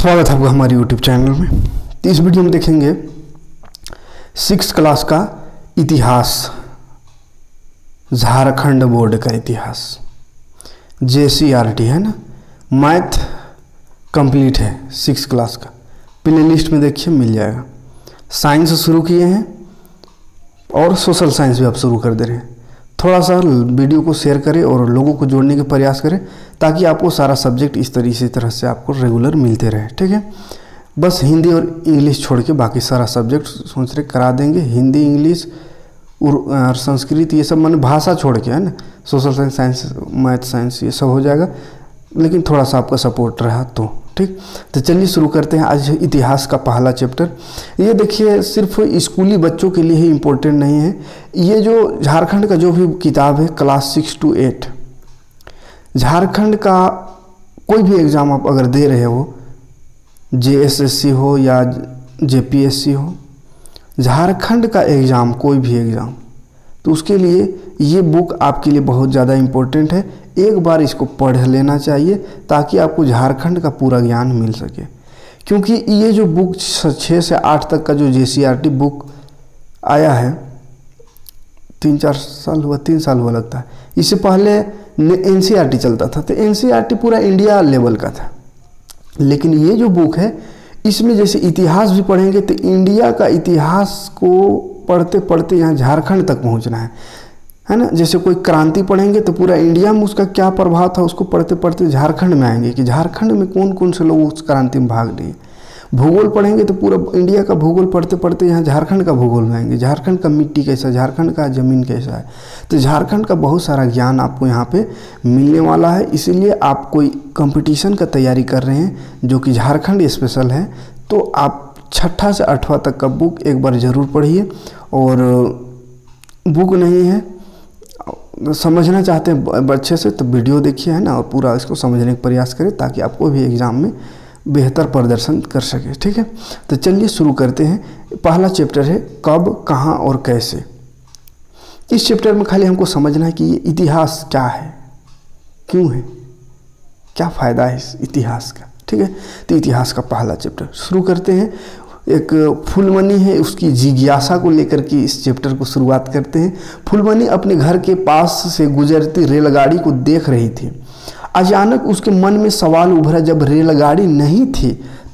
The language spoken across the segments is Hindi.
स्वागत है आपका हमारे YouTube चैनल में। तो इस वीडियो में देखेंगे 6th क्लास का इतिहास, झारखंड बोर्ड का इतिहास। JCRT है ना, मैथ कंप्लीट है 6th क्लास का। प्ले लिस्ट में देखिए मिल जाएगा। साइंस शुरू किए हैं और सोशल साइंस भी आप शुरू कर दे रहे हैं। थोड़ा सा वीडियो को शेयर करें और लोगों को जोड़ने के प्रयास करें ताकि आपको सारा सब्जेक्ट इस तरह से आपको रेगुलर मिलते रहे। ठीक है, बस हिंदी और इंग्लिश छोड़ के बाकी सारा सब्जेक्ट सोच रहे करा देंगे। हिंदी, इंग्लिश और संस्कृत ये सब माने भाषा छोड़ के, है ना। Social science, science, math, science ये सब हो जाएगा, लेकिन थोड़ा सा आपका सपोर्ट रहा तो ठीक। तो चलिए शुरू करते हैं आज इतिहास का पहला चैप्टर। ये देखिए सिर्फ स्कूली बच्चों के लिए ही इम्पोर्टेंट नहीं है। ये जो झारखंड का जो भी किताब है क्लास 6 to 8, झारखंड का कोई भी एग्ज़ाम आप अगर दे रहे हो, JSSC हो या JPSC हो, झारखंड का एग्ज़ाम कोई भी एग्ज़ाम, तो उसके लिए ये बुक आपके लिए बहुत ज़्यादा इम्पोर्टेंट है। एक बार इसको पढ़ लेना चाहिए ताकि आपको झारखंड का पूरा ज्ञान मिल सके। क्योंकि ये जो बुक 6 से 8 तक का जो JCRT बुक आया है, 3 साल हुआ लगता है। इससे पहले NCERT चलता था, तो NCERT पूरा इंडिया लेवल का था। लेकिन ये जो बुक है इसमें जैसे इतिहास भी पढ़ेंगे तो इंडिया का इतिहास को पढ़ते पढ़ते यहाँ झारखंड तक पहुँचना है ना। जैसे कोई क्रांति पढ़ेंगे तो पूरा इंडिया में उसका क्या प्रभाव था, उसको पढ़ते पढ़ते झारखंड में आएंगे कि झारखंड में कौन कौन से लोग उस क्रांति में भाग लिए। भूगोल पढ़ेंगे तो पूरा इंडिया का भूगोल पढ़ते पढ़ते यहाँ झारखंड का भूगोल में आएंगे। झारखंड का मिट्टी कैसा, झारखंड का ज़मीन कैसा है। तो झारखंड का बहुत सारा ज्ञान आपको यहाँ पे मिलने वाला है। इसीलिए आप कोई कंपटीशन का तैयारी कर रहे हैं जो कि झारखंड स्पेशल है, तो आप 6ठा से 8वां तक का बुक एक बार ज़रूर पढ़िए। और बुक नहीं है समझना चाहते हैं अच्छे से तो वीडियो देखिए, है ना, और पूरा इसको समझने का प्रयास करें ताकि आपको भी एग्ज़ाम में बेहतर प्रदर्शन कर सके। ठीक है, तो चलिए शुरू करते हैं। पहला चैप्टर है कब, कहाँ और कैसे। इस चैप्टर में खाली हमको समझना है कि ये इतिहास क्या है, क्यों है, क्या फ़ायदा है इस इतिहास का। ठीक है, तो इतिहास का पहला चैप्टर शुरू करते हैं। एक फूलमणि है, उसकी जिज्ञासा को लेकर के इस चैप्टर को शुरुआत करते हैं। फूलमणि अपने घर के पास से गुजरती रेलगाड़ी को देख रही थी। अचानक उसके मन में सवाल उभरा, जब रेलगाड़ी नहीं थी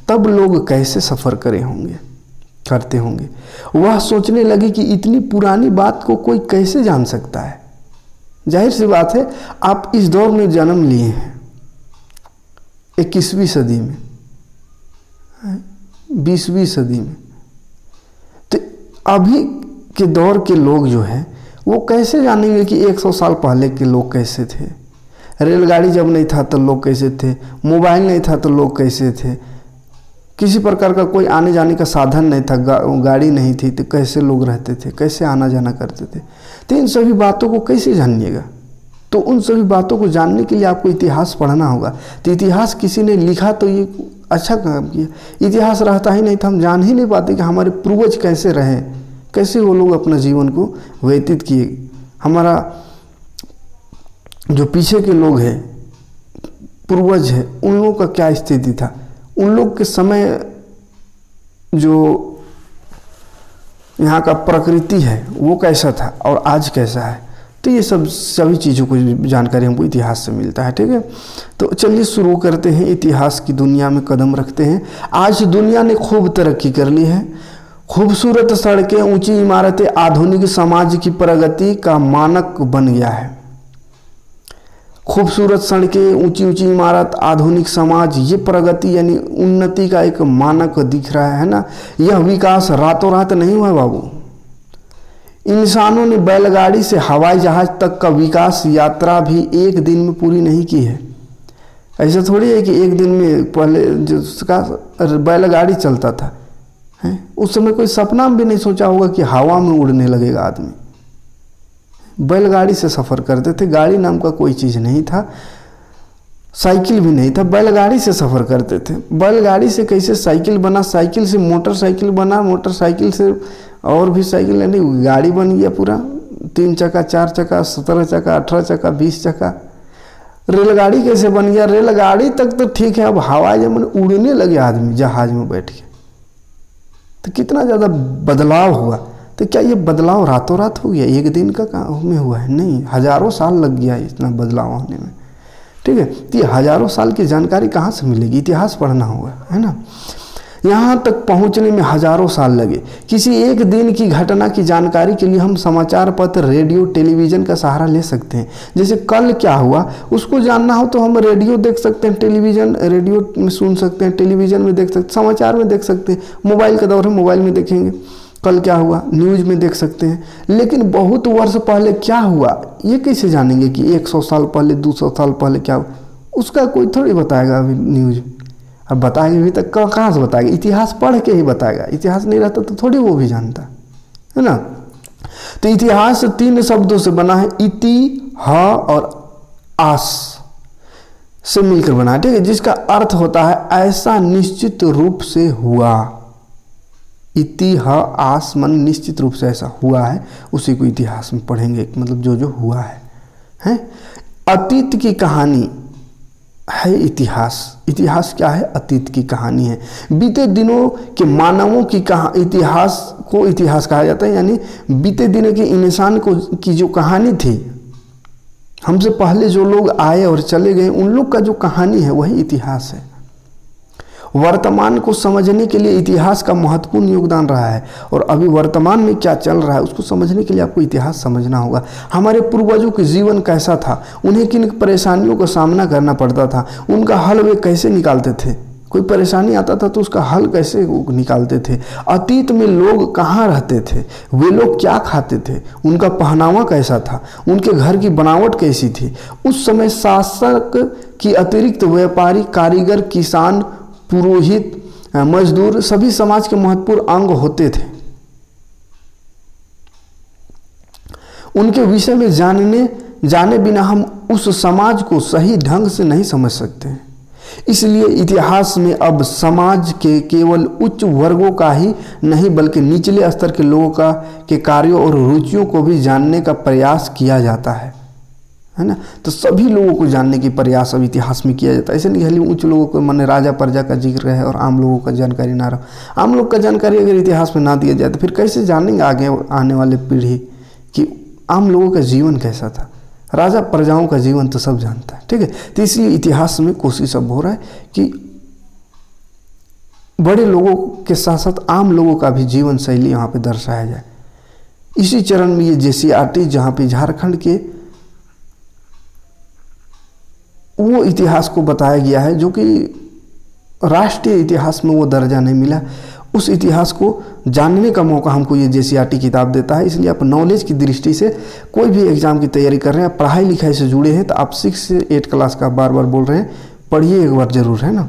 तब लोग कैसे सफ़र करते होंगे। वह सोचने लगी कि इतनी पुरानी बात को कोई कैसे जान सकता है। जाहिर सी बात है, आप इस दौर में जन्म लिए हैं 21वीं सदी में, 20वीं सदी में, तो अभी के दौर के लोग जो हैं वो कैसे जानेंगे कि 100 साल पहले के लोग कैसे थे। रेलगाड़ी जब नहीं था तो लोग कैसे थे, मोबाइल नहीं था तो लोग कैसे थे, किसी प्रकार का कोई आने जाने का साधन नहीं था, गाड़ी नहीं थी तो कैसे लोग रहते थे, कैसे आना जाना करते थे। तो इन सभी बातों को कैसे जानिएगा। तो उन सभी बातों को जानने के लिए आपको इतिहास पढ़ना होगा। तो इतिहास किसी ने लिखा तो ये अच्छा काम किया। इतिहास रहता ही नहीं था, हम जान ही नहीं पाते कि हमारे पूर्वज कैसे रहे, कैसे वो लोग अपना जीवन को व्यतीत किए। हमारा जो पीछे के लोग हैं, पूर्वज है, उन लोगों का क्या स्थिति था, उन लोग के समय जो यहाँ का प्रकृति है वो कैसा था और आज कैसा है। तो ये सभी चीज़ों को जानकारी हमको इतिहास से मिलता है। ठीक है, तो चलिए शुरू करते हैं। इतिहास की दुनिया में कदम रखते हैं। आज दुनिया ने खूब तरक्की कर ली है। खूबसूरत सड़कें, ऊंची इमारतें आधुनिक समाज की प्रगति का मानक बन गया है। खूबसूरत सड़कें, ऊंची ऊंची इमारत, आधुनिक समाज, ये प्रगति यानी उन्नति का एक मानक दिख रहा है ना। यह विकास रातों रात नहीं हुआ बाबू। इंसानों ने बैलगाड़ी से हवाई जहाज तक का विकास यात्रा भी एक दिन में पूरी नहीं की है। ऐसा थोड़ी है कि एक दिन में, पहले जिसका बैलगाड़ी चलता था है, उस समय कोई सपना भी नहीं सोचा होगा कि हवा में उड़ने लगेगा आदमी। बैलगाड़ी से सफ़र करते थे, गाड़ी नाम का कोई चीज़ नहीं था, साइकिल भी नहीं था, बैलगाड़ी से सफ़र करते थे। बैलगाड़ी से कैसे साइकिल बना, साइकिल से मोटरसाइकिल बना, मोटरसाइकिल से और भी साइकिल, यानी गाड़ी बन गया पूरा। 3 चक्का, 4 चक्का, 17 चक्का, 18 चक्का, 20 चक्का। रेलगाड़ी कैसे बन गया? रेलगाड़ी तक तो ठीक है, अब हवाई जहाज में उड़ने लगे आदमी जहाज में बैठ के, तो कितना ज़्यादा बदलाव हुआ। तो क्या ये बदलाव रातों रात हो गया, एक दिन का काम में हुआ है? नहीं, हज़ारों साल लग गया इतना बदलाव होने में, ठीक है। तो ये हज़ारों साल की जानकारी कहाँ से मिलेगी? इतिहास पढ़ना होगा, है ना। यहाँ तक पहुँचने में हज़ारों साल लगे। किसी एक दिन की घटना की जानकारी के लिए हम समाचार पत्र, रेडियो, टेलीविज़न का सहारा ले सकते हैं। जैसे कल क्या हुआ उसको जानना हो तो हम रेडियो देख सकते हैं, टेलीविज़न, रेडियो में सुन सकते हैं, टेलीविज़न में देख सकते हैं, समाचार में देख सकते हैं, मोबाइल का दौर है, मोबाइल में देखेंगे कल क्या हुआ, न्यूज़ में देख सकते हैं। लेकिन बहुत वर्ष पहले क्या हुआ ये कैसे जानेंगे कि 100 साल पहले, 200 साल पहले क्या हुआ? उसका कोई थोड़ी बताएगा अभी न्यूज़। अब बताएंगे भी तक कहाँ से बताएगा? इतिहास पढ़ के ही बताएगा। इतिहास नहीं रहता तो थोड़ी वो भी जानता है ना। तो इतिहास 3 शब्दों से बना है, इति, ह और आस से मिलकर बना है, ठीक है, जिसका अर्थ होता है ऐसा निश्चित रूप से हुआ। इति, ह, आस मन निश्चित रूप से ऐसा हुआ है, उसी को इतिहास में पढ़ेंगे, मतलब जो जो हुआ है। अतीत की कहानी है इतिहास। इतिहास क्या है? अतीत की कहानी है। बीते दिनों के मानवों की इतिहास को इतिहास कहा जाता है, यानी बीते दिनों के इंसान को की जो कहानी थी, हमसे पहले जो लोग आए और चले गए, उन लोग का जो कहानी है वही इतिहास है। वर्तमान को समझने के लिए इतिहास का महत्वपूर्ण योगदान रहा है, और अभी वर्तमान में क्या चल रहा है उसको समझने के लिए आपको इतिहास समझना होगा। हमारे पूर्वजों के जीवन कैसा था, उन्हें किन परेशानियों का सामना करना पड़ता था, उनका हल वे कैसे निकालते थे, कोई परेशानी आता था तो उसका हल कैसे निकालते थे, अतीत में लोग कहाँ रहते थे, वे लोग क्या खाते थे, उनका पहनावा कैसा था, उनके घर की बनावट कैसी थी। उस समय शासक की अतिरिक्त व्यापारी, कारीगर, किसान, पुरोहित, मजदूर सभी समाज के महत्वपूर्ण अंग होते थे। उनके विषय में जाने बिना हम उस समाज को सही ढंग से नहीं समझ सकते हैं। इसलिए इतिहास में अब समाज के केवल उच्च वर्गों का ही नहीं बल्कि निचले स्तर के लोगों के कार्यों और रुचियों को भी जानने का प्रयास किया जाता है ना। तो सभी लोगों को जानने की प्रयास अब इतिहास में किया जाता है। ऐसे नहीं खाली उच्च लोगों को, माने राजा प्रजा का जिक्र है और आम लोगों का जानकारी ना रहा। आम लोग का जानकारी अगर इतिहास में ना दिया जाए तो फिर कैसे जानेंगे आगे आने वाले पीढ़ी कि आम लोगों का जीवन कैसा था। राजा प्रजाओं का जीवन तो सब जानता है, ठीक है। तो इसलिए इतिहास में कोशिश अब हो रहा है कि बड़े लोगों के साथ साथ आम लोगों का भी जीवन शैली यहाँ पे दर्शाया जाए। इसी चरण में ये JCRT जहाँ पे झारखंड के वो इतिहास को बताया गया है जो कि राष्ट्रीय इतिहास में वो दर्जा नहीं मिला, उस इतिहास को जानने का मौका हमको ये JCRT किताब देता है। इसलिए आप नॉलेज की दृष्टि से कोई भी एग्ज़ाम की तैयारी कर रहे हैं, पढ़ाई लिखाई से जुड़े हैं, तो आप 6 से 8 क्लास का बार बार बोल रहे हैं, पढ़िए एक बार ज़रूर, है ना।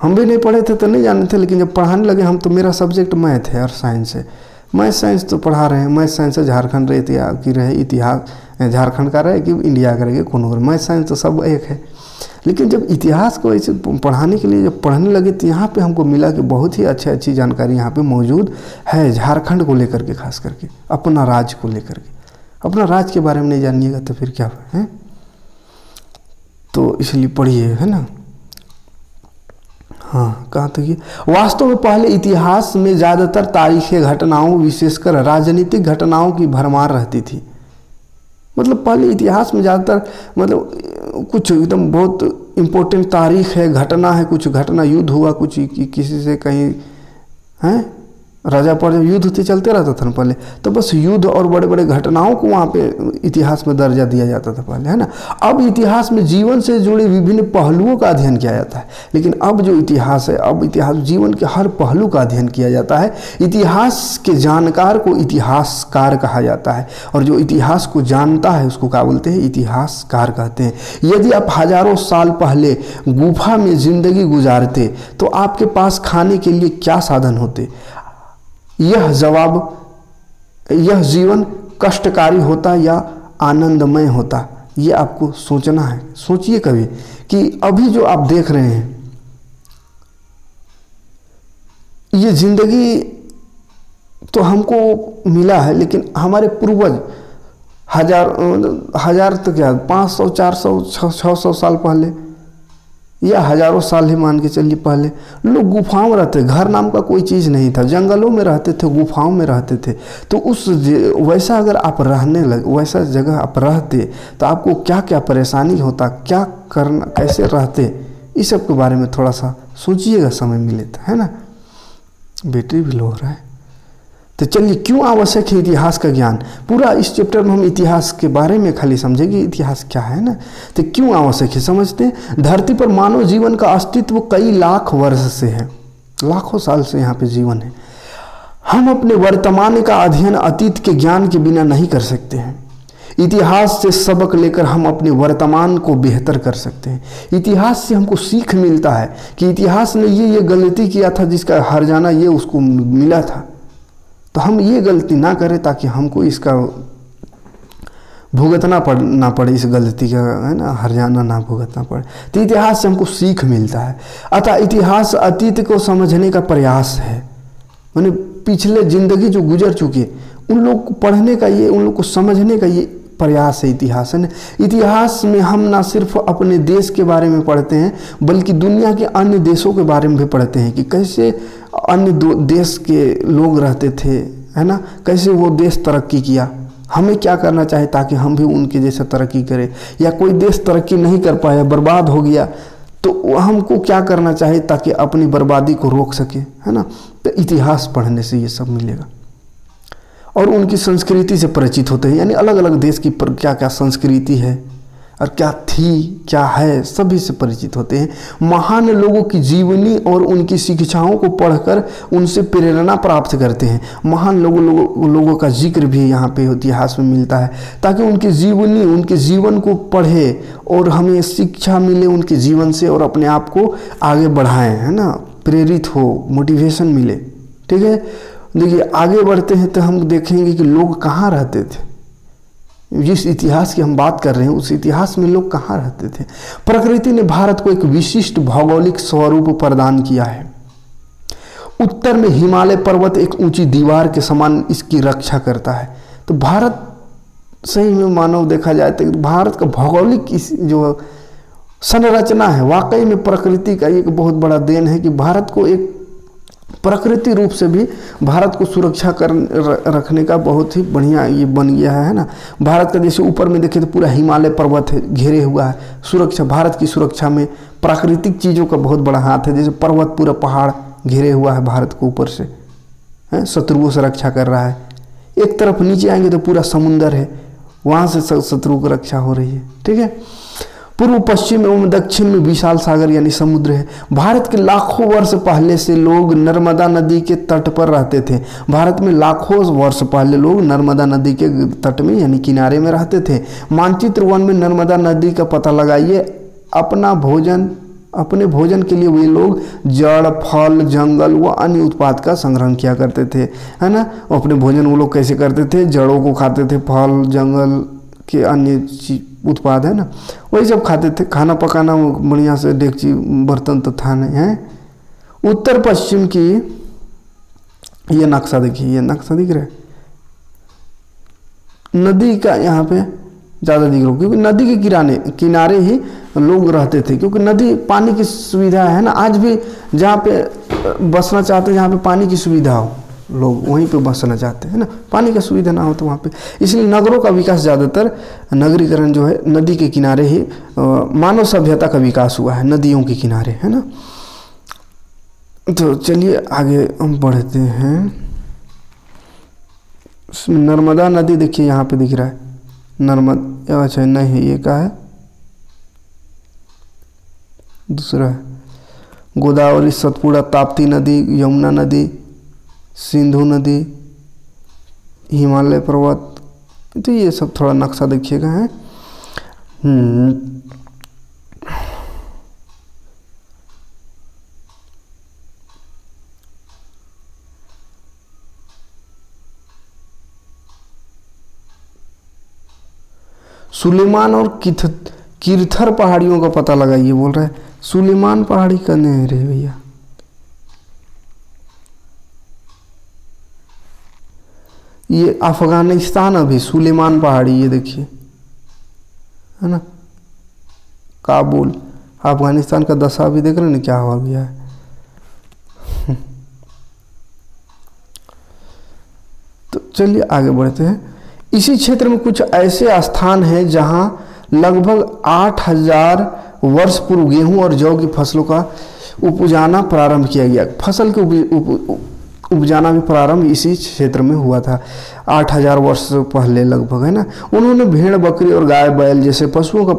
हम भी नहीं पढ़े थे तो नहीं जानते थे, लेकिन जब पढ़ाने लगे हम, तो मेरा सब्जेक्ट मैथ है और साइंस है। मैथ साइंस तो पढ़ा रहे हैं, मैथ साइंस से झारखंड रहे इतिहास झारखंड का रहे कि इंडिया का रहे कोनो, मैथ साइंस तो सब एक है। लेकिन जब इतिहास को ऐसे पढ़ाने के लिए जब पढ़ने लगे तो यहाँ पे हमको मिला कि बहुत ही अच्छी जानकारी यहाँ पे मौजूद है झारखंड को लेकर के, खास करके अपना राज्य को लेकर के। अपना राज्य के बारे में नहीं जानिएगा तो फिर क्या है, तो इसलिए पढ़िए, है ना। हाँ, कहाँ तक ये वास्तव में पहले इतिहास में ज़्यादातर तारीखी घटनाओं, विशेषकर राजनीतिक घटनाओं की भरमार रहती थी। मतलब पहले इतिहास में ज़्यादातर मतलब कुछ एकदम बहुत इम्पोर्टेंट तारीख है, घटना है, कुछ घटना, युद्ध हुआ, कुछ किसी से कहीं हैं, राजा पर जब युद्ध तो चलते रहता था ना पहले, तो बस युद्ध और बड़े बड़े घटनाओं को वहाँ पे इतिहास में दर्जा दिया जाता था पहले, है ना। अब इतिहास में जीवन से जुड़े विभिन्न पहलुओं का अध्ययन किया जाता है। लेकिन अब जो इतिहास है, अब इतिहास जीवन के हर पहलू का अध्ययन किया जाता है। इतिहास के जानकार को इतिहासकार कहा जाता है, और जो इतिहास को जानता है उसको क्या बोलते हैं? इतिहासकार कहते हैं। यदि आप हजारों साल पहले गुफा में जिंदगी गुजारते तो आपके पास खाने के लिए क्या साधन होते? यह जीवन कष्टकारी होता या आनंदमय होता? ये आपको सोचना है। सोचिए कभी कि अभी जो आप देख रहे हैं ये जिंदगी तो हमको मिला है, लेकिन हमारे पूर्वज हजार तो क्या 500 400 600 साल पहले या हजारों साल ही मान के चलिए पहले लोग गुफाओं में रहते, घर नाम का कोई चीज़ नहीं था, जंगलों में रहते थे, गुफाओं में रहते थे। तो उस वैसा अगर आप रहने लगे, वैसा जगह आप रहते तो आपको क्या क्या परेशानी होता, क्या करना, कैसे रहते, इस सब के बारे में थोड़ा सा सोचिएगा, समय मिले तो, है ना। बैटरी भी लो हो रहा है। तो चलिए, क्यों आवश्यक है इतिहास का ज्ञान? पूरा इस चैप्टर में हम इतिहास के बारे में खाली समझेंगे, इतिहास क्या है ना। तो क्यों आवश्यक है समझते हैं। धरती पर मानव जीवन का अस्तित्व कई लाख वर्ष से है, लाखों साल से यहाँ पे जीवन है। हम अपने वर्तमान का अध्ययन अतीत के ज्ञान के बिना नहीं कर सकते हैं। इतिहास से सबक लेकर हम अपने वर्तमान को बेहतर कर सकते हैं। इतिहास से हमको सीख मिलता है कि इतिहास ने ये गलती किया था जिसका हर्जाना ये उसको मिला था, तो हम ये गलती ना करें ताकि हमको इसका भुगतना ना पड़े, इस गलती का, है ना, हर्जाना ना भुगतना पड़े। तो इतिहास से हमको सीख मिलता है। अतः इतिहास अतीत को समझने का प्रयास है, माने पिछले जिंदगी जो गुजर चुके उन लोग को पढ़ने का ये, उन लोग को समझने का ये प्रयास है इतिहास, है ना। इतिहास में हम ना सिर्फ अपने देश के बारे में पढ़ते हैं बल्कि दुनिया के अन्य देशों के बारे में भी पढ़ते हैं कि कैसे अन्य देश के लोग रहते थे, है ना, कैसे वो देश तरक्की किया, हमें क्या करना चाहिए ताकि हम भी उनके जैसा तरक्की करें, या कोई देश तरक्की नहीं कर पाया, बर्बाद हो गया, तो हमको क्या करना चाहिए ताकि अपनी बर्बादी को रोक सके, है ना। तो इतिहास पढ़ने से ये सब मिलेगा। और उनकी संस्कृति से परिचित होते हैं, यानी अलग अलग देश की क्या क्या संस्कृति है और क्या थी, क्या है, सभी से परिचित होते हैं। महान लोगों की जीवनी और उनकी शिक्षाओं को पढ़कर उनसे प्रेरणा प्राप्त करते हैं। महान लोगों का जिक्र भी यहाँ पे इतिहास में मिलता है ताकि उनकी जीवनी, उनके जीवन को पढ़े और हमें शिक्षा मिले उनके जीवन से और अपने आप को आगे बढ़ाएं, है ना, प्रेरित हो, मोटिवेशन मिले। ठीक है, देखिए आगे बढ़ते हैं तो हम देखेंगे कि लोग कहाँ रहते थे। जिस इतिहास की हम बात कर रहे हैं उस इतिहास में लोग कहाँ रहते थे। प्रकृति ने भारत को एक विशिष्ट भौगोलिक स्वरूप प्रदान किया है। उत्तर में हिमालय पर्वत एक ऊंची दीवार के समान इसकी रक्षा करता है। तो भारत सही में मानव देखा जाए तो भारत का भौगोलिक जो संरचना है वाकई में प्रकृति का एक बहुत बड़ा देन है कि भारत को एक प्रकृति रूप से भी भारत को सुरक्षा कर रखने का बहुत ही बढ़िया ये बन गया है ना। भारत का जैसे ऊपर में देखें तो पूरा हिमालय पर्वत है, घेरे हुआ है। सुरक्षा, भारत की सुरक्षा में प्राकृतिक चीज़ों का बहुत बड़ा हाथ है। जैसे पर्वत, पूरा पहाड़ घेरे हुआ है भारत को ऊपर से, है, शत्रुओं से रक्षा कर रहा है। एक तरफ नीचे आएंगे तो पूरा समुंदर है, वहाँ से शत्रु की रक्षा हो रही है। ठीक है, पूर्व पश्चिम एवं दक्षिण में विशाल सागर यानी समुद्र है। भारत के लाखों वर्ष पहले से लोग नर्मदा नदी के तट पर रहते थे। भारत में लाखों वर्ष पहले लोग नर्मदा नदी के तट में यानी किनारे में रहते थे। मानचित्र 1 में नर्मदा नदी का पता लगाइए। अपने भोजन के लिए वे लोग जड़, फल, जंगल व अन्य उत्पाद का संग्रहण किया करते थे, है ना। अपने भोजन वो लोग कैसे करते थे, जड़ों को खाते थे, फल, जंगल के अन्य उत्पाद, है ना, वही सब खाते थे। खाना पकाना बढ़िया से डेगची बर्तन तो था नहीं, है। उत्तर पश्चिम की ये नक्शा देखिए, ये नक्शा दिख रहा है, नदी का यहाँ पे ज़्यादा दिख रहा है क्योंकि नदी के किनारे ही लोग रहते थे, क्योंकि नदी पानी की सुविधा है ना। आज भी जहाँ पे बसना चाहते हैं, जहाँ पे पानी की सुविधा हो, लोग वहीं पे बसना चाहते हैं ना। पानी का सुविधा ना हो तो वहाँ पे, इसलिए नगरों का विकास ज़्यादातर, नगरीकरण जो है नदी के किनारे ही, मानव सभ्यता का विकास हुआ है नदियों के किनारे, है ना। तो चलिए आगे हम बढ़ते हैं। नर्मदा नदी देखिए यहाँ पे दिख रहा है, नर्मदा, अच्छा नहीं ये क्या है, दूसरा है गोदावरी, सतपुड़ा, ताप्ती नदी, यमुना नदी, सिंधु नदी, हिमालय पर्वत। तो ये सब थोड़ा नक्शा देखिएगा, है। सुलेमान और किरथर पहाड़ियों का पता लगाइए, बोल रहा है। सुलेमान पहाड़ी का नहीं रहे भैया, ये अफगानिस्तान, अभी सुलेमान पहाड़ी, ये देखिए है ना, काबुल, अफगानिस्तान का दशा भी देख रहे हैं ना क्या हुआ गया है। तो चलिए आगे बढ़ते हैं। इसी क्षेत्र में कुछ ऐसे स्थान हैं जहां लगभग 8000 वर्ष पूर्व गेहूं और जौ की फसलों का उपजाना प्रारंभ किया गया। फसल के उपजाना भी प्रारंभ इसी क्षेत्र में हुआ था 8000 वर्ष पहले लगभग, है ना। उन्होंने भेड़ बकरी और गाय बैल जैसे पशुओं का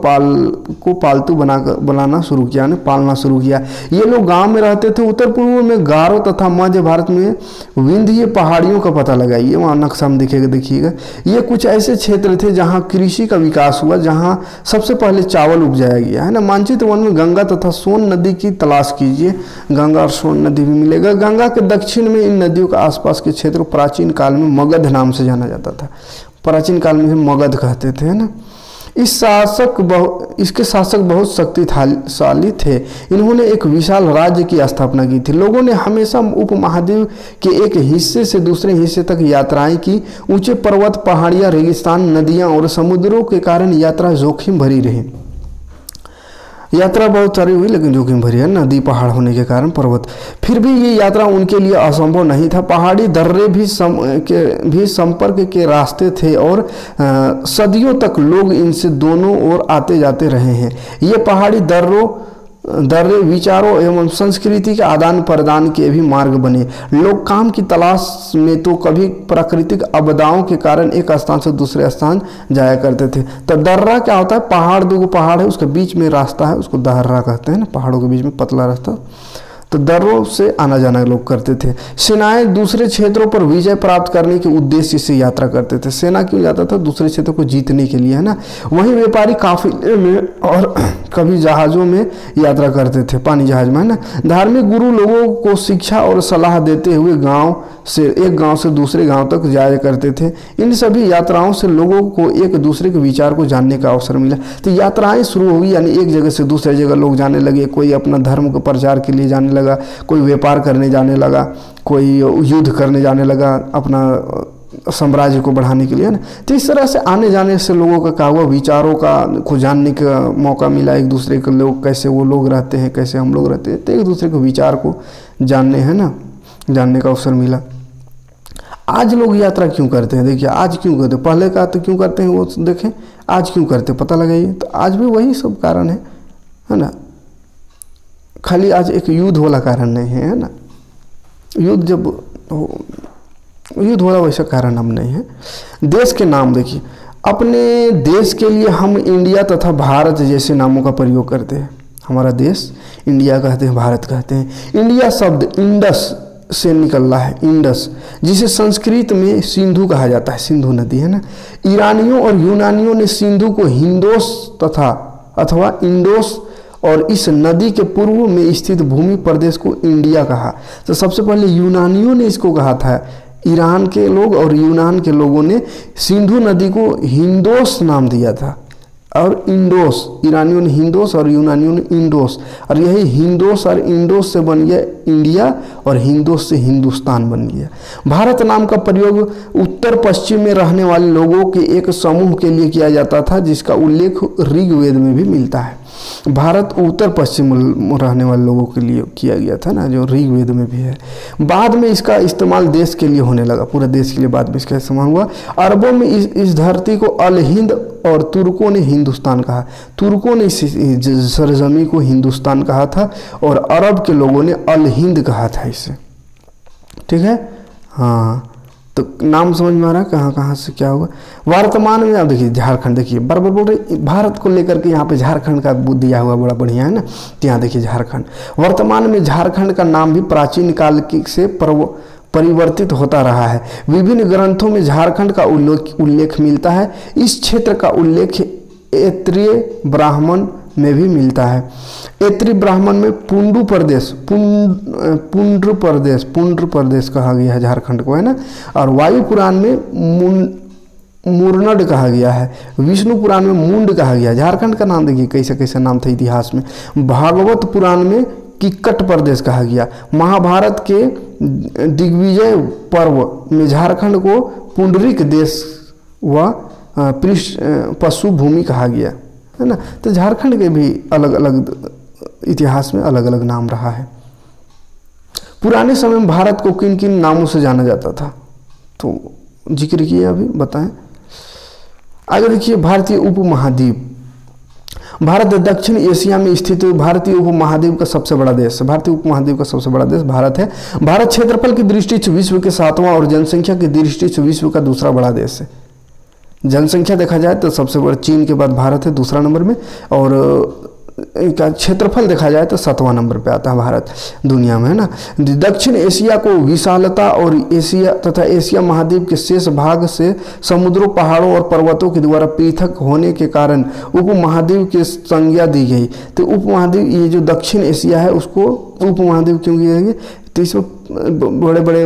पालतू बनाना शुरू किया, पालना शुरू किया। ये लोग गांव में रहते थे। उत्तर पूर्व में गारो तथा मध्य भारत में विंध्य पहाड़ियों का पता लगाइए, वहाँ नक्शा में दिखेगा, देखिएगा। ये कुछ ऐसे क्षेत्र थे जहाँ कृषि का विकास हुआ, जहाँ सबसे पहले चावल उपजाया गया, है ना। मानचित्र वन में गंगा तथा सोन नदी की तलाश कीजिए, गंगा और सोन नदी भी मिलेगा। गंगा के दक्षिण में इन नदियों के आसपास के क्षेत्र को प्राचीन काल में मगध नाम से जाना जाता था। प्राचीन काल में मगध कहते थे, है ना। इसके शासक बहुत शक्तिशाली थे। इन्होंने एक विशाल राज्य की स्थापना की थी। लोगों ने हमेशा उपमहाद्वीप के एक हिस्से से दूसरे हिस्से तक यात्राएं की। ऊंचे पर्वत, पहाड़ियां, रेगिस्तान, नदियां और समुद्रों के कारण यात्रा जोखिम भरी रही। यात्रा बहुत सारी हुई लेकिन जोखिम भरी है, नदी पहाड़ होने के कारण, पर्वत। फिर भी ये यात्रा उनके लिए असंभव नहीं था। पहाड़ी दर्रे भी संपर्क के रास्ते थे और सदियों तक लोग इनसे दोनों ओर आते जाते रहे हैं। ये पहाड़ी दर्रे विचारों एवं संस्कृति के आदान प्रदान के भी मार्ग बने। लोग काम की तलाश में तो कभी प्राकृतिक आपदाओं के कारण एक स्थान से दूसरे स्थान जाया करते थे। तो दर्रा क्या होता है, पहाड़, दो पहाड़ है उसके बीच में रास्ता है, उसको दर्रा कहते हैं ना, पहाड़ों के बीच में पतला रास्ता। तो दर्रों से आना जाना लोग करते थे। सेनाएं दूसरे क्षेत्रों पर विजय प्राप्त करने के उद्देश्य से यात्रा करते थे। सेना क्यों जाता था? दूसरे क्षेत्रों को जीतने के लिए, है ना। वहीं व्यापारी काफिले में और कभी जहाज़ों में यात्रा करते थे, पानी जहाज में, है ना। धार्मिक गुरु लोगों को शिक्षा और सलाह देते हुए एक गांव से दूसरे गांव तक जाया करते थे। इन सभी यात्राओं से लोगों को एक दूसरे के विचार को जानने का अवसर मिला। तो यात्राएं शुरू हुई, यानी एक जगह से दूसरे जगह लोग जाने लगे। कोई अपना धर्म के प्रचार के लिए जाने लगा, कोई व्यापार करने जाने लगा, कोई युद्ध करने जाने लगा अपना साम्राज्य को बढ़ाने के लिए, ना। तो इस तरह से आने जाने से लोगों का क्या हुआ, विचारों को जानने का मौका मिला। एक दूसरे के लोग कैसे वो लोग रहते हैं, कैसे हम लोग रहते हैं, तो एक दूसरे के विचार को जानने, है ना, जानने का अवसर मिला। आज लोग यात्रा क्यों करते हैं? देखिए आज क्यों करते हैं, पहले का तो क्यों करते हैं वो देखें, आज क्यों करते हैं पता लगाइए। तो आज भी वही सब कारण है ना। खाली आज एक युद्ध वाला कारण नहीं है ना। युद्ध वाला वैसा कारण अब नहीं है। देश के नाम देखिए, अपने देश के लिए हम इंडिया तथा भारत जैसे नामों का प्रयोग करते हैं। हमारा देश इंडिया कहते हैं, भारत कहते हैं। इंडिया शब्द इंडस से निकल रहा है, इंडस, जिसे संस्कृत में सिंधु कहा जाता है, सिंधु नदी, है ना। ईरानियों और यूनानियों ने सिंधु को हिंदोस अथवा इंडोस और इस नदी के पूर्व में स्थित भूमि प्रदेश को इंडिया कहा। तो सबसे पहले यूनानियों ने इसको कहा था, ईरान के लोग और यूनान के लोगों ने सिंधु नदी को हिंदोस नाम दिया था, और इंडोस, ईरानियों ने हिंदोस और यूनानियों ने इंडोस, और यही हिंदोस और इंडोस से बन गया इंडिया, और हिंदोस से हिंदुस्तान बन गया। भारत नाम का प्रयोग उत्तर पश्चिम में रहने वाले लोगों के एक समूह के लिए किया जाता था, जिसका उल्लेख ऋग्वेद में भी मिलता है। भारत उत्तर पश्चिम में रहने वाले लोगों के लिए किया गया था ना, जो ऋग्वेद में भी है। बाद में इसका इस्तेमाल देश के लिए होने लगा, पूरे देश के लिए बाद में इसका इस्तेमाल हुआ। अरबों में इस धरती को अल हिंद और तुर्कों ने हिंदुस्तान कहा। तुर्कों ने इस सरजमी को हिंदुस्तान कहा था और अरब के लोगों ने अल हिंद कहा था इसे, ठीक है। हाँ, तो नाम समझ में आ रहा है कहाँ कहाँ से क्या हुआ। वर्तमान में आप देखिए झारखंड, देखिए बराबर बोल रहे, भारत को लेकर के यहाँ पे झारखंड का दिया हुआ बड़ा बढ़िया है ना। तो यहाँ देखिए झारखंड, वर्तमान में झारखंड का नाम भी प्राचीन काल से परिवर्तित होता रहा है। विभिन्न ग्रंथों में झारखंड का उल्लेख मिलता है। इस क्षेत्र का उल्लेख ऐत्रीय ब्राह्मण में भी मिलता है। ऐत्रीय ब्राह्मण में पुंड्र प्रदेश कहा गया है झारखंड को, है ना। और वायु पुराण में मुरनड कहा गया है, विष्णु पुराण में मुंड कहा गया है। झारखंड का नाम देखिए कैसे कैसे नाम था इतिहास में। भागवत पुराण में किक्कट प्रदेश कहा गया। महाभारत के दिग्विजय पर्व में झारखंड को पुंडरीक देश व पृष्ठ पशु भूमि कहा गया है ना। तो झारखंड के भी अलग अलग इतिहास में अलग अलग नाम रहा है। पुराने समय में भारत को किन किन नामों से जाना जाता था, तो जिक्र किया अभी, बताएं। आगे देखिए, भारतीय उपमहाद्वीप। भारत दक्षिण एशिया में स्थित भारतीय उपमहाद्वीप का सबसे बड़ा देश है। भारतीय उपमहाद्वीप का सबसे बड़ा देश भारत है। भारत क्षेत्रफल की दृष्टि से विश्व के 7वां और जनसंख्या की दृष्टि से विश्व का दूसरा बड़ा देश है। जनसंख्या देखा जाए तो सबसे बड़ा चीन के बाद भारत है दूसरा नंबर में, और इनका क्षेत्रफल देखा जाए तो 7वां नंबर पे आता है भारत दुनिया में, है ना। दक्षिण एशिया को विशालता और एशिया तथा एशिया महाद्वीप के शेष भाग से समुद्रों, पहाड़ों और पर्वतों के द्वारा पृथक होने के कारण उपमहाद्वीप की संज्ञा दी गई। तो उपमहाद्वीप, ये जो दक्षिण एशिया है उसको उपमहाद्वीप क्यों दिया गया, तो इसमें बड़े बड़े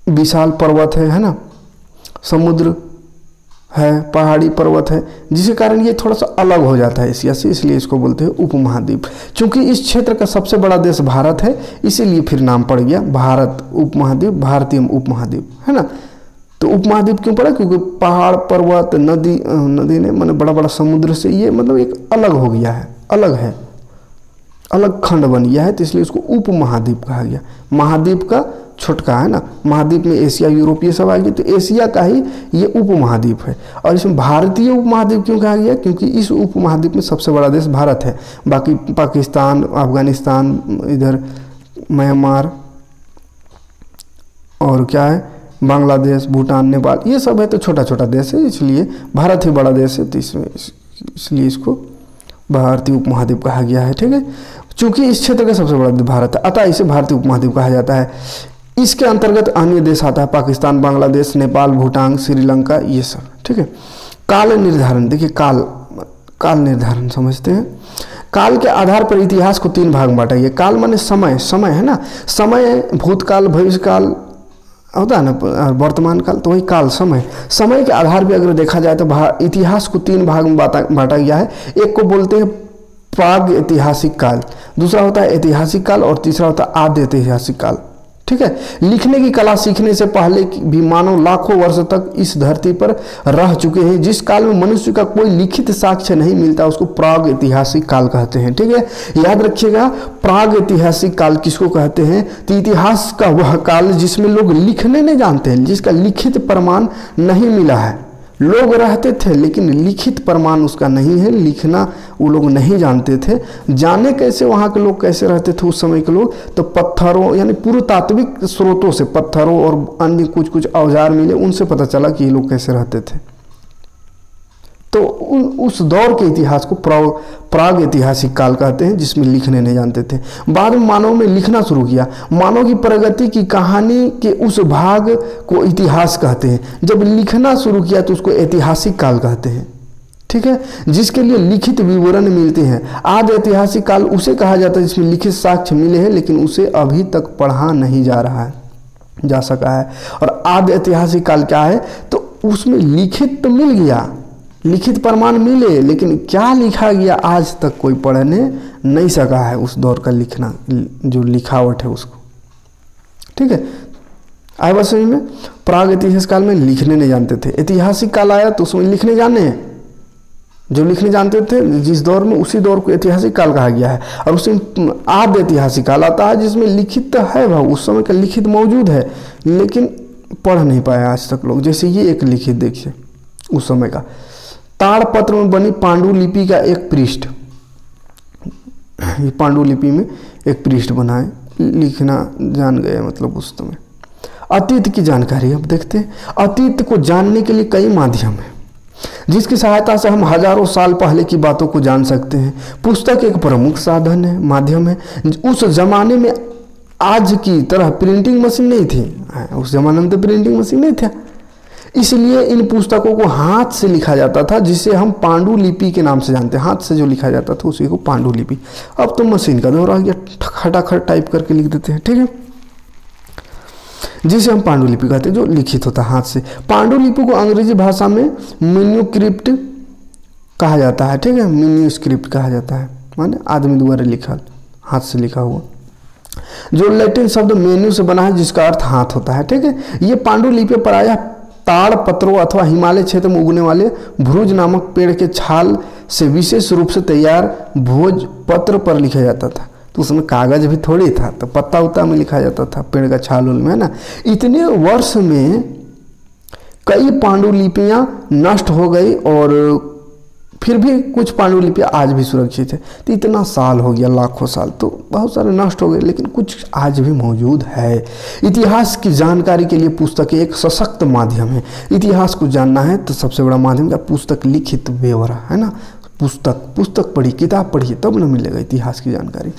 विशाल पर्वत है ना, समुद्र है, पहाड़ी पर्वत है, जिसके कारण ये थोड़ा सा अलग हो जाता है एशिया से, इसलिए इसको बोलते हैं उपमहाद्वीप। क्योंकि इस क्षेत्र का सबसे बड़ा देश भारत है, इसीलिए फिर नाम पड़ गया भारत उपमहाद्वीप, भारतीय उपमहाद्वीप, है ना। तो उपमहाद्वीप क्यों पड़ा, क्योंकि पहाड़, पर्वत, नदी ने मतलब बड़ा बड़ा समुद्र से ये मतलब एक अलग हो गया है, अलग है, अलग खंड बन गया है, तो इसलिए उसको उपमहाद्वीप कहा गया। महाद्वीप का छोटका है ना, महाद्वीप में एशिया, यूरोप ये सब आ गया, तो एशिया का ही ये उपमहाद्वीप है। और इसमें भारतीय उपमहाद्वीप क्यों कहा गया, क्योंकि इस उपमहाद्वीप में सबसे बड़ा देश भारत है। बाकी पाकिस्तान, अफगानिस्तान, इधर म्यांमार और क्या है, बांग्लादेश, भूटान, नेपाल, ये सब है तो छोटा छोटा देश है, इसलिए भारत ही बड़ा देश है, तो इसलिए इसको भारतीय उपमहाद्वीप कहा गया है। ठीक है, चूंकि इस क्षेत्र का सबसे बड़ा देश भारत है, अतः इसे भारतीय उपमहाद्वीप कहा जाता है। इसके अंतर्गत अन्य देश आता है, पाकिस्तान, बांग्लादेश, नेपाल, भूटान, श्रीलंका, ये सब। ठीक है, काल निर्धारण। देखिए, काल निर्धारण समझते हैं। काल के आधार पर इतिहास को 3 भाग में बांटा गया। काल माने समय, समय है ना, समय भूतकाल, भविष्यकाल होता है ना, वर्तमान काल, तो वही काल, समय। समय के आधार पर अगर देखा जाए तो इतिहास को 3 भाग में बांटा गया है। एक को बोलते हैं प्राग ऐतिहासिक काल, दूसरा होता है ऐतिहासिक काल, और तीसरा होता है आद्य ऐतिहासिक काल। ठीक है, लिखने की कला सीखने से पहले भी मानव लाखों वर्ष तक इस धरती पर रह चुके हैं। जिस काल में मनुष्य का कोई लिखित साक्ष्य नहीं मिलता उसको प्राग ऐतिहासिक काल कहते हैं। ठीक है, याद रखिएगा, प्राग ऐतिहासिक काल किसको कहते हैं, तो इतिहास का वह काल जिसमें लोग लिखने नहीं जानते हैं, जिसका लिखित प्रमाण नहीं मिला है। लोग रहते थे लेकिन लिखित प्रमाण उसका नहीं है, लिखना वो लोग नहीं जानते थे। जाने कैसे वहाँ के लोग कैसे रहते थे उस समय के लोग, तो पत्थरों यानी पुरातात्विक स्रोतों से, पत्थरों और अन्य कुछ कुछ औजार मिले, उनसे पता चला कि ये लोग कैसे रहते थे। तो उस दौर के इतिहास को प्राग ऐतिहासिक काल कहते हैं, जिसमें लिखने नहीं जानते थे। बाद में मानव ने लिखना शुरू किया। मानव की प्रगति की कहानी के उस भाग को इतिहास कहते हैं। जब लिखना शुरू किया तो उसको ऐतिहासिक काल कहते हैं। ठीक है, जिसके लिए लिखित विवरण मिलते हैं। आदि ऐतिहासिक काल उसे कहा जाता है जिसमें लिखित साक्ष्य मिले हैं लेकिन उसे अभी तक पढ़ा नहीं जा सका है। और आदि ऐतिहासिक काल क्या है, तो उसमें लिखित तो मिल गया, लिखित प्रमाण मिले, लेकिन क्या लिखा गया आज तक कोई पढ़ने नहीं सका है उस दौर का लिखना, जो लिखावट है उसको। ठीक है, आए बात समझ में। प्राग ऐतिहासिक काल में लिखने नहीं जानते थे, ऐतिहासिक काल आया तो उसमें लिखने जाने, जो लिखने जानते थे जिस दौर में, उसी दौर को ऐतिहासिक काल कहा गया है। और उसमें आद्य ऐतिहासिक काल आता है जिसमें लिखित तो है भाव, उस समय का लिखित मौजूद है लेकिन पढ़ नहीं पाया आज तक लोग। जैसे ये एक लिखित देखिए उस समय का, ताड़पत्र में बनी पांडुलिपि का एक पृष्ठ, ये पांडुलिपि में एक पृष्ठ बना है, लिखना जान गए मतलब उस समय। अतीत की जानकारी अब देखते हैं। अतीत को जानने के लिए कई माध्यम हैं जिसकी सहायता से हम हजारों साल पहले की बातों को जान सकते हैं। पुस्तक एक प्रमुख साधन है, माध्यम है। उस जमाने में आज की तरह प्रिंटिंग मशीन नहीं थी, उस जमाने में तो प्रिंटिंग मशीन नहीं था, इसलिए इन पुस्तकों को हाथ से लिखा जाता था, जिसे हम पांडुलिपि के नाम से जानते हैं। हाथ से जो लिखा जाता था उसी को पांडुलिपि। अब तो मशीन का दौर आ गया, खटाखट टाइप करके लिख देते हैं। ठीक है, जिसे हम पांडुलिपि कहते हैं, जो लिखित होता है हाथ से। पांडुलिपि को अंग्रेजी भाषा में मेन्यूस्क्रिप्ट कहा जाता है। ठीक है, मेन्यूस्क्रिप्ट कहा जाता है, माने आदमी द्वारा लिखा, हाथ से लिखा हुआ, जो लैटिन शब्द मेन्यू से बना है जिसका अर्थ हाथ होता है। ठीक है, ये पांडुलिपि प्रायः ताड़ पत्रों अथवा हिमालय क्षेत्र में उगने वाले भ्रुज नामक पेड़ के छाल से विशेष रूप से तैयार भोजपत्र पर लिखा जाता था। तो उसमें कागज भी थोड़ी था, तो पत्ता उत्ता में लिखा जाता था, पेड़ का छाल उल में, है ना। इतने वर्ष में कई पांडुलिपियां नष्ट हो गई और फिर भी कुछ पांडुलिपियां आज भी सुरक्षित है। तो इतना साल हो गया, लाखों साल, तो बहुत सारे नष्ट हो गए, लेकिन कुछ आज भी मौजूद है। इतिहास की जानकारी के लिए पुस्तकें एक सशक्त माध्यम है। इतिहास को जानना है तो सबसे बड़ा माध्यम क्या? पुस्तक, लिखित ब्यौरा, है ना। पुस्तक पढ़ी, किताब पढ़िए, तब न मिलेगा इतिहास की जानकारी।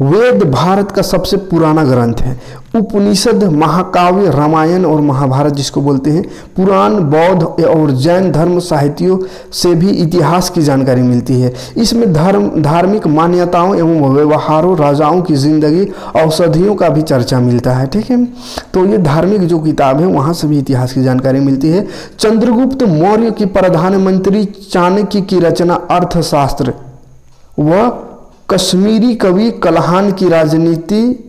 वेद भारत का सबसे पुराना ग्रंथ है। उपनिषद, महाकाव्य, रामायण और महाभारत जिसको बोलते हैं, पुराण, बौद्ध और जैन धर्म साहित्यों से भी इतिहास की जानकारी मिलती है। इसमें धार्मिक मान्यताओं एवं व्यवहारों, राजाओं की जिंदगी, औषधियों का भी चर्चा मिलता है। ठीक है, तो ये धार्मिक जो किताब है वहाँ से भी इतिहास की जानकारी मिलती है। चंद्रगुप्त मौर्य की प्रधानमंत्री चाणक्य की रचना अर्थशास्त्र व कश्मीरी कवि कल्हान की राजनीति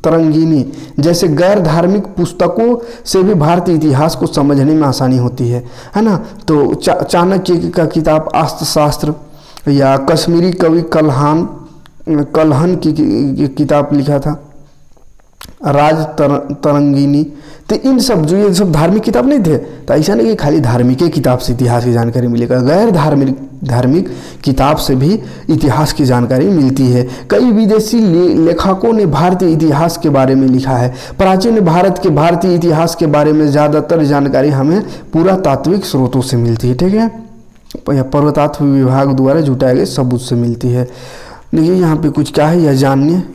तरंगिनी जैसे गैर धार्मिक पुस्तकों से भी भारतीय इतिहास को समझने में आसानी होती है ना। तो चाणक्य का किताब अर्थशास्त्र या कश्मीरी कवि कल्हन की किताब लिखा था तरंगिनी। तो इन सब जो ये सब धार्मिक किताब नहीं थे, तो ऐसा नहीं कि खाली धार्मिक किताब से इतिहास की जानकारी मिलेगा, गैर धार्मिक किताब से भी इतिहास की जानकारी मिलती है। कई विदेशी लेखकों ने भारतीय इतिहास के बारे में लिखा है। प्राचीन भारत के भारतीय इतिहास के बारे में ज़्यादातर जानकारी हमें पुरातात्विक स्रोतों से मिलती है। ठीक है, पुरातत्व विभाग द्वारा जुटाए गए सबूत से मिलती है। देखिए यहाँ पे कुछ क्या है,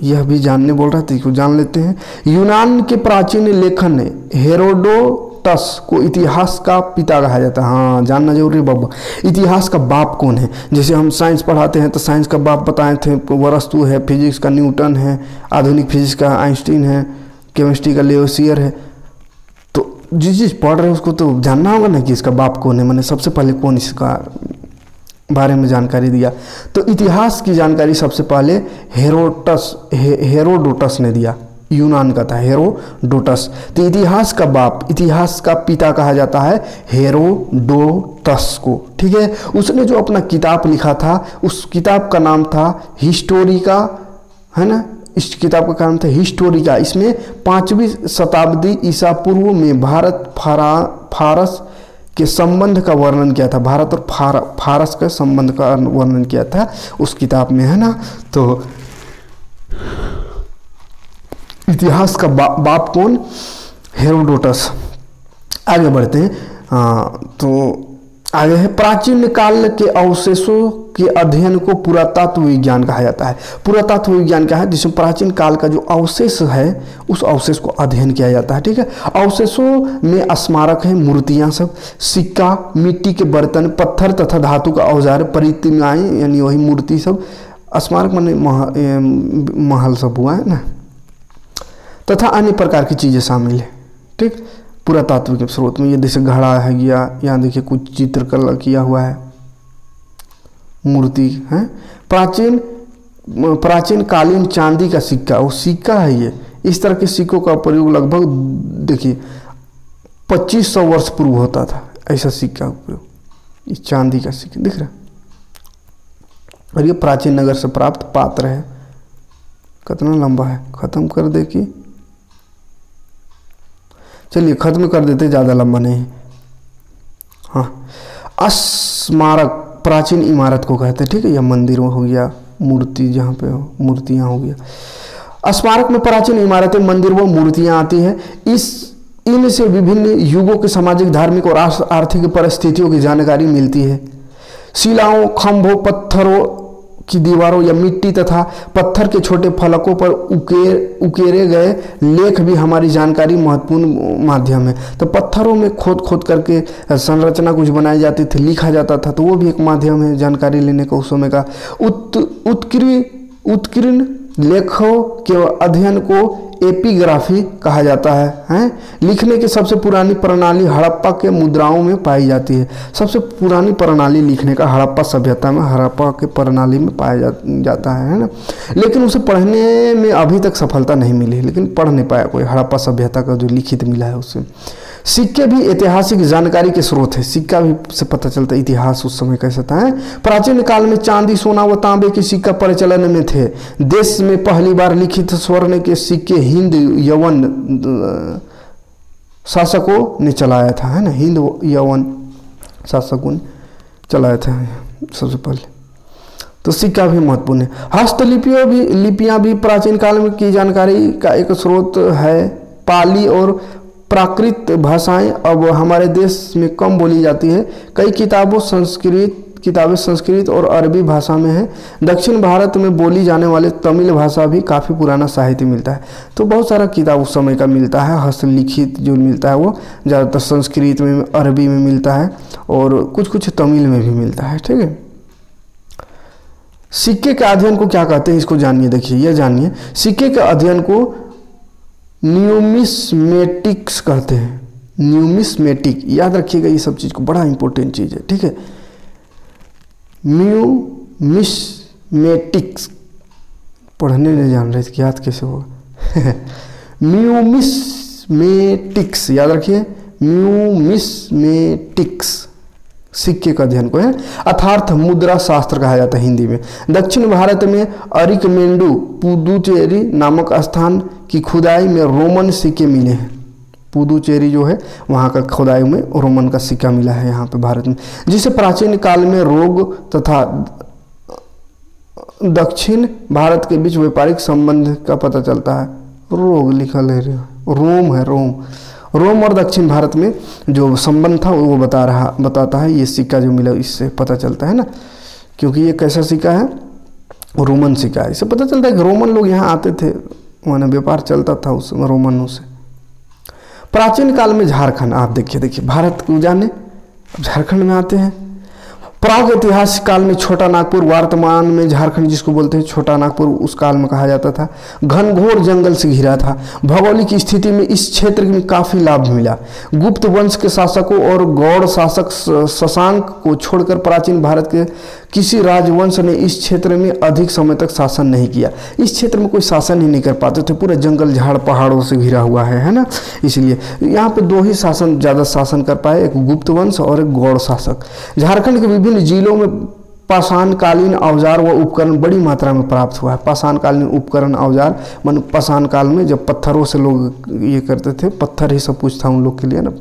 यह भी जानने बोल रहा था, इसको जान लेते हैं। यूनान के प्राचीन लेखन हेरोडोटस को इतिहास का पिता कहा जाता है। हाँ, जानना जरूरी है बाबा। इतिहास का बाप कौन है? जैसे हम साइंस पढ़ाते हैं तो साइंस का बाप बताए थे, अरस्तू है, फिजिक्स का न्यूटन है, आधुनिक फिजिक्स का आइंस्टीन है, केमिस्ट्री का लेवसियर है। तो जिस चीज़ पढ़ रहे हैं उसको तो जानना होगा ना कि इसका बाप कौन है, मैंने सबसे पहले कौन इसका बारे में जानकारी दिया। तो इतिहास की जानकारी सबसे पहले हेरोडोटस ने दिया, यूनान का था हेरोडोटस। तो इतिहास का बाप, इतिहास का पिता कहा जाता है हेरोडोटस को। ठीक है, उसने जो अपना किताब लिखा था उस किताब का नाम था हिस्टोरिका, है ना। इस किताब का नाम था हिस्टोरिका। इसमें 5वीं शताब्दी ईसा पूर्व में भारत फारस के संबंध का वर्णन किया था, भारत और फारस के संबंध का वर्णन किया था उस किताब में, है ना। तो इतिहास का बाप कौन? हेरोडोटस। आगे बढ़ते हैं। तो आगे है, प्राचीन काल के अवशेषों के अध्ययन को पुरातत्व विज्ञान कहा जाता है। पुरातत्व विज्ञान क्या है? जिसमें प्राचीन काल का जो अवशेष है उस अवशेष को अध्ययन किया जाता है। ठीक है, अवशेषों में स्मारक है, मूर्तियां सब, सिक्का, मिट्टी के बर्तन, पत्थर तथा धातु का औजार, प्रतिमाएं यानी वही मूर्ति सब, स्मारक माने महल सब हुआ है ना, तथा अन्य प्रकार की चीजें शामिल है। ठीक, पुरातत्व के स्रोत में ये जैसे घड़ा है गया, यहाँ देखिए कुछ चित्रकला किया हुआ है, मूर्ति है। प्राचीन कालीन चांदी का सिक्का, वो सिक्का है ये। इस तरह के सिक्कों का प्रयोग लगभग देखिए 2500 वर्ष पूर्व होता था, ऐसा सिक्का उपयोग, इस चांदी का सिक्का दिख रहा है। और ये प्राचीन नगर से प्राप्त पात्र है। कितना लंबा है, खत्म कर दे कि चलिए खत्म कर देते, ज़्यादा लंबा नहीं। हाँ, स्मारक प्राचीन इमारत को कहते हैं। ठीक है, या मंदिर हो गया, मूर्ति जहाँ पे हो, मूर्तियाँ हो गया। स्मारक में प्राचीन इमारतें, मंदिर व मूर्तियाँ आती है। इनसे विभिन्न युगों के सामाजिक, धार्मिक और आर्थिक परिस्थितियों की जानकारी मिलती है। शिलाओं, खंभों, पत्थरों की दीवारों या मिट्टी तथा पत्थर के छोटे फलकों पर उकेरे गए लेख भी हमारी जानकारी महत्वपूर्ण माध्यम है। तो पत्थरों में खोद करके संरचना कुछ बनाई जाती थी, लिखा जाता था, तो वो भी एक माध्यम है जानकारी लेने का उस समय का। उत्कीर्ण लेखों के अध्ययन को एपिग्राफी कहा जाता है, हैं? लिखने की सबसे पुरानी प्रणाली हड़प्पा के मुद्राओं में पाई जाती है। सबसे पुरानी प्रणाली लिखने का हड़प्पा सभ्यता में, हड़प्पा के प्रणाली में पाया जाता है ना। लेकिन उसे पढ़ने में अभी तक सफलता नहीं मिली, लेकिन पढ़ नहीं पाया कोई हड़प्पा सभ्यता का जो लिखित मिला है उससे। सिक्के भी ऐतिहासिक जानकारी के स्रोत है। सिक्का भी से पता चलता है इतिहास उस समय कैसा था, है? प्राचीन काल में चांदी, सोना व तांबे के सिक्का प्रचलन में थे। देश में पहली बार लिखित स्वर्ण के सिक्के हिंद यवन शासकों ने चलाया था, है ना। हिंद यवन शासकों ने चलाया था सबसे पहले। तो सिक्का भी महत्वपूर्ण है। लिपियां भी प्राचीन काल में की जानकारी का एक स्रोत है। पाली और प्राकृत भाषाएं अब हमारे देश में कम बोली जाती है। कई किताबें संस्कृत और अरबी भाषा में है। दक्षिण भारत में बोली जाने वाले तमिल भाषा भी काफ़ी पुराना साहित्य मिलता है। तो बहुत सारा किताब उस समय का मिलता है। हस्तलिखित जो मिलता है वो ज़्यादातर संस्कृत में, अरबी में मिलता है और कुछ कुछ तमिल में भी मिलता है, ठीक है। सिक्के के अध्ययन को क्या कहते हैं, इसको जानिए। देखिए, यह जानिए, सिक्के के अध्ययन को न्यूमिस्मेटिक्स कहते हैं। न्यूमिस्मेटिक, याद रखिएगा, ये सब चीज़ को, बड़ा इंपॉर्टेंट चीज़ है, ठीक है। न्यूमिस्मेटिक्स पढ़ने नहीं जान रहे थे, याद कैसे होगा। न्यूमिस्मेटिक्स याद रखिए, न्यूमिस्मेटिक्स सिक्के का अध्ययन को है। अर्थात मुद्रा शास्त्र कहा जाता है हिंदी में। दक्षिण भारत में अरिकमेंडू पुदुचेरी नामक स्थान की खुदाई में रोमन सिक्के मिले हैं। पुदुचेरी जो है वहाँ का खुदाई में रोमन का सिक्का मिला है यहाँ पे भारत में, जिसे प्राचीन काल में रोग तथा दक्षिण भारत के बीच व्यापारिक संबंध का पता चलता है। रोग लिखा ले रहे, रोम है, रोम और दक्षिण भारत में जो संबंध था वो बताता है। ये सिक्का जो मिला इससे पता चलता है ना, क्योंकि ये कैसा सिक्का है, रोमन सिक्का है। इससे पता चलता है कि रोमन लोग यहाँ आते थे, वहाँ व्यापार चलता था उस रोमनों से। प्राचीन काल में झारखंड, आप देखिए भारत को जाने, अब झारखंड में आते हैं। प्राग ऐतिहासिक काल में छोटा नागपुर, वर्तमान में झारखंड जिसको बोलते हैं छोटा नागपुर, उस काल में कहा जाता था, घनघोर जंगल से घिरा था। भौगोलिक स्थिति में इस क्षेत्र में काफ़ी लाभ मिला। गुप्त वंश के शासकों और गौड़ शासक शशांक को छोड़कर प्राचीन भारत के किसी राजवंश ने इस क्षेत्र में अधिक समय तक शासन नहीं किया। इस क्षेत्र में कोई शासन ही नहीं कर पाते थे, पूरा जंगल झाड़ पहाड़ों से घिरा हुआ है ना। इसलिए यहाँ पे दो ही शासन ज़्यादा शासन कर पाए, एक गुप्त वंश और एक गौड़ शासक। झारखंड के विभिन्न जिलों में पाषाणकालीन औजार व उपकरण बड़ी मात्रा में प्राप्त हुआ है। पाषाणकालीन उपकरण औजार मन पाषाण काल में जब पत्थरों से लोग ये करते थे, पत्थर ही सब कुछ था उन लोग के लिए ना,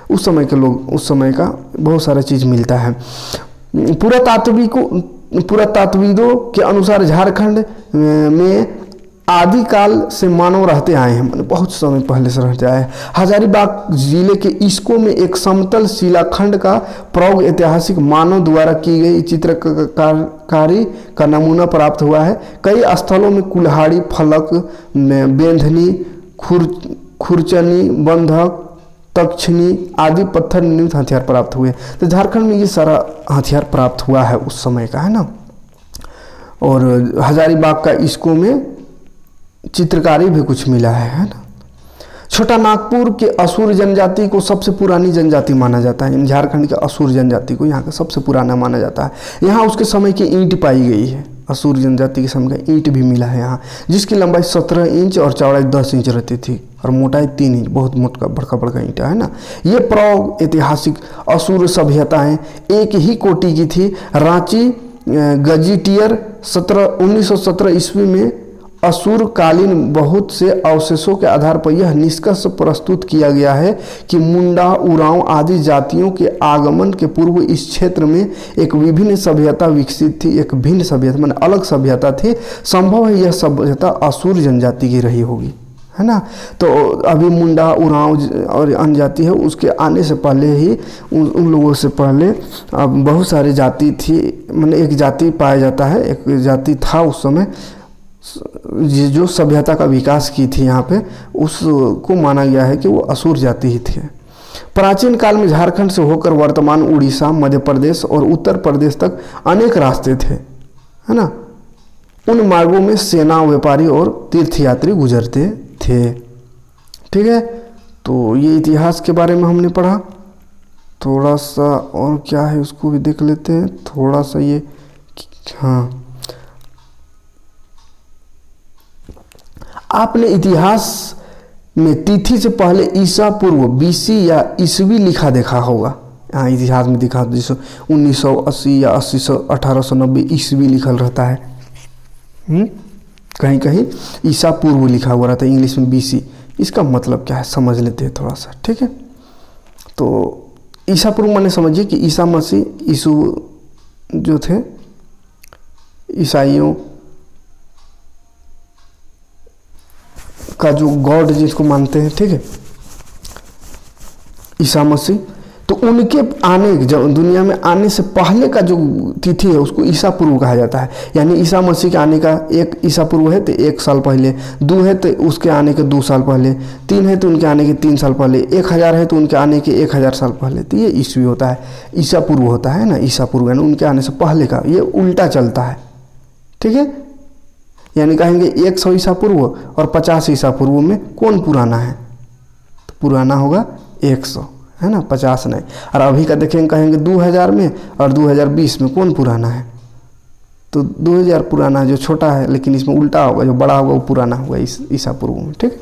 उस समय के लोग, उस समय का बहुत सारा चीज़ मिलता है। पुरातात्विदों के अनुसार झारखंड में आदिकाल से मानव रहते आए हैं, मतलब बहुत समय पहले से रहते आए हैं। हजारीबाग जिले के इसको में एक समतल शिलाखंड का प्रयोग ऐतिहासिक मानव द्वारा की गई चित्रकारी का नमूना प्राप्त हुआ है। कई स्थलों में कुल्हाड़ी, फलक, बेंधनी, खुरचनी, बंधक, तक्षणी आदि पत्थर निर्मित हथियार प्राप्त हुए। तो झारखंड में ये सारा हथियार प्राप्त हुआ है उस समय का, है ना। और हजारीबाग का इसको में चित्रकारी भी कुछ मिला है ना। छोटा नागपुर के असुर जनजाति को सबसे पुरानी जनजाति माना जाता है। झारखंड के असुर जनजाति को यहाँ का सबसे पुराना माना जाता है। यहाँ उसके समय की ईंट पाई गई है। असुर जनजाति के समय का ईंट भी मिला है यहाँ, जिसकी लंबाई 17 इंच और चौड़ाई 10 इंच रहती थी और मोटाई 3 इंच। बहुत मोटा बड़का ईंटा है ना। ये प्रौढ़ ऐतिहासिक असुर सभ्यताएं एक ही कोटि की थी। रांची गजीटियर 1917 ईस्वी में असुर कालीन बहुत से अवशेषों के आधार पर यह निष्कर्ष प्रस्तुत किया गया है कि मुंडा, उरांव आदि जातियों के आगमन के पूर्व इस क्षेत्र में एक विभिन्न सभ्यता विकसित थी। एक भिन्न सभ्यता माने अलग सभ्यता थी। संभव है यह सभ्यता असुर जनजाति की रही होगी, है ना। तो अभी मुंडा, उरांव और अन्य जाति है, उसके आने से पहले ही उन लोगों से पहले अब बहुत सारी जाति थी। माने एक जाति पाया जाता है, एक जाति था उस समय जो सभ्यता का विकास की थी यहाँ पे, उसको माना गया है कि वो असुर जाति ही थी। प्राचीन काल में झारखंड से होकर वर्तमान उड़ीसा, मध्य प्रदेश और उत्तर प्रदेश तक अनेक रास्ते थे, है ना। उन मार्गों में सेना, व्यापारी और तीर्थयात्री गुजरते थे। थे। ठीक है, तो ये इतिहास के बारे में हमने पढ़ा। थोड़ा सा और क्या है उसको भी देख लेते हैं, थोड़ा सा ये, हाँ, आपने इतिहास में तिथि से पहले ईसा पूर्व BC या ईसवी लिखा देखा होगा। हाँ, इतिहास में दिखा, जैसे 1980 या 1890 ईसवी लिखल रहता है। कहीं कहीं ईसा पूर्व लिखा हुआ रहता है, इंग्लिश में BC। इसका मतलब क्या है समझ लेते हैं थोड़ा सा। ठीक है, तो ईसा पूर्व माने समझिए कि ईसा मसीह, यीशु जो थे ईसाइयों का जो गॉड जिसको मानते हैं, ठीक है, ईसा मसीह, तो उनके आने, जब दुनिया में आने से पहले का जो तिथि है उसको ईसा पूर्व कहा जाता है। यानी ईसा मसीह के आने का एक ईसा पूर्व है तो 1 साल पहले, 2 है तो उसके आने के 2 साल पहले, 3 है तो उनके आने के 3 साल पहले, 1000 है तो उनके आने के 1000 साल पहले। तो ये ईस्वी होता है, ईसा पूर्व होता है ना, ईसा पूर्व है ना, उनके आने से पहले का, ये उल्टा चलता है। ठीक है, यानी कहेंगे 100 ईसा पूर्व और 50 ईसा पूर्व में कौन पुराना है, तो पुराना होगा 100, है ना, 50 नहीं। और अभी का देखेंगे, कहेंगे 2000 में और 2020 में कौन पुराना है, तो 2000 पुराना है जो छोटा है, लेकिन इसमें उल्टा होगा, जो बड़ा होगा वो पुराना होगा ईसा पूर्व में। ठीक,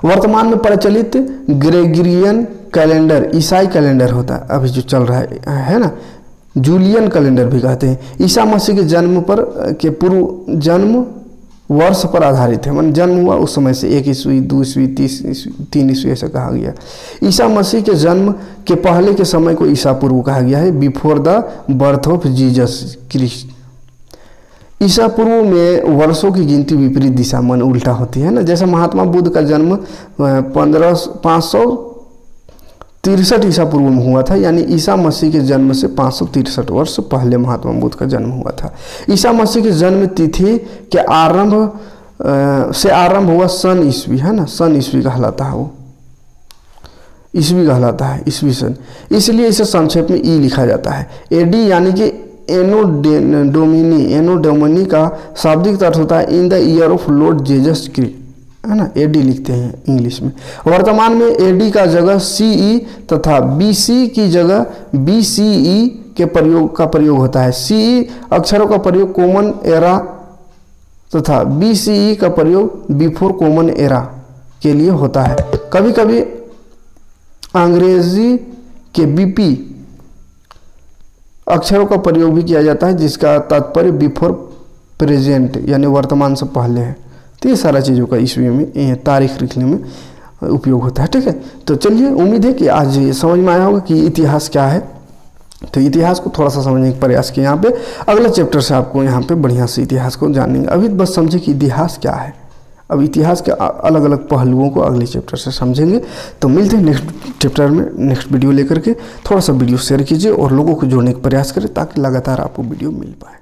वर्तमान में प्रचलित ग्रेगरियन कैलेंडर ईसाई कैलेंडर होता है, अभी जो चल रहा है ना, जूलियन कैलेंडर भी कहते हैं। ईसा मसीह के जन्म पर के पूर्व जन्म वर्ष पर आधारित है, मान जन्म हुआ उस समय से 1 ईस्वी, 2 ईस्वी, 3 ईस्वी ऐसा कहा गया। ईसा मसीह के जन्म के पहले के समय को ईसा पूर्व कहा गया है, before the birth of Jesus Christ. ईसा पूर्व में वर्षों की गिनती विपरीत दिशा मन उल्टा होती है ना, जैसे महात्मा बुद्ध का जन्म 563 ईसा पूर्व में हुआ था, यानी ईसा मसीह के जन्म से 563 वर्ष पहले महात्मा बुद्ध का जन्म हुआ था। ईसा मसीह के जन्म तिथि के आरंभ हुआ सन ईस्वी, है ना, सन ईस्वी कहलाता है, वो ईस्वी कहलाता है, ईस्वी सन, इसलिए इसे संक्षेप में ई लिखा जाता है। एडी यानी कि एनो डोमिनी का शाब्दिक अर्थ होता है in the year of Lord Jesus Christ, है ना, एडी लिखते हैं इंग्लिश में। वर्तमान में एडी का जगह CE तथा BC की जगह BCE के प्रयोग होता है। CE अक्षरों का प्रयोग कॉमन एरा तथा BCE का प्रयोग बिफोर कॉमन एरा के लिए होता है। कभी कभी अंग्रेजी के BP अक्षरों का प्रयोग भी किया जाता है, जिसका तात्पर्य बिफोर प्रेजेंट यानी वर्तमान से पहले है। तो ये सारा चीज़ों का ईस्वी में तारीख लिखने में उपयोग होता है। ठीक है, तो चलिए, उम्मीद है कि आज ये समझ में आया होगा कि इतिहास क्या है। तो इतिहास को थोड़ा सा समझने का प्रयास किया। यहाँ पे अगला चैप्टर से आपको यहाँ पे बढ़िया से इतिहास को जानेंगे। अभी बस समझे कि इतिहास क्या है, अब इतिहास के अलग अलग पहलुओं को अगले चैप्टर से समझेंगे। तो मिलते हैं नेक्स्ट चैप्टर में, नेक्स्ट वीडियो लेकर के। थोड़ा सा वीडियो शेयर कीजिए और लोगों को जोड़ने का प्रयास करें ताकि लगातार आपको वीडियो मिल पाए।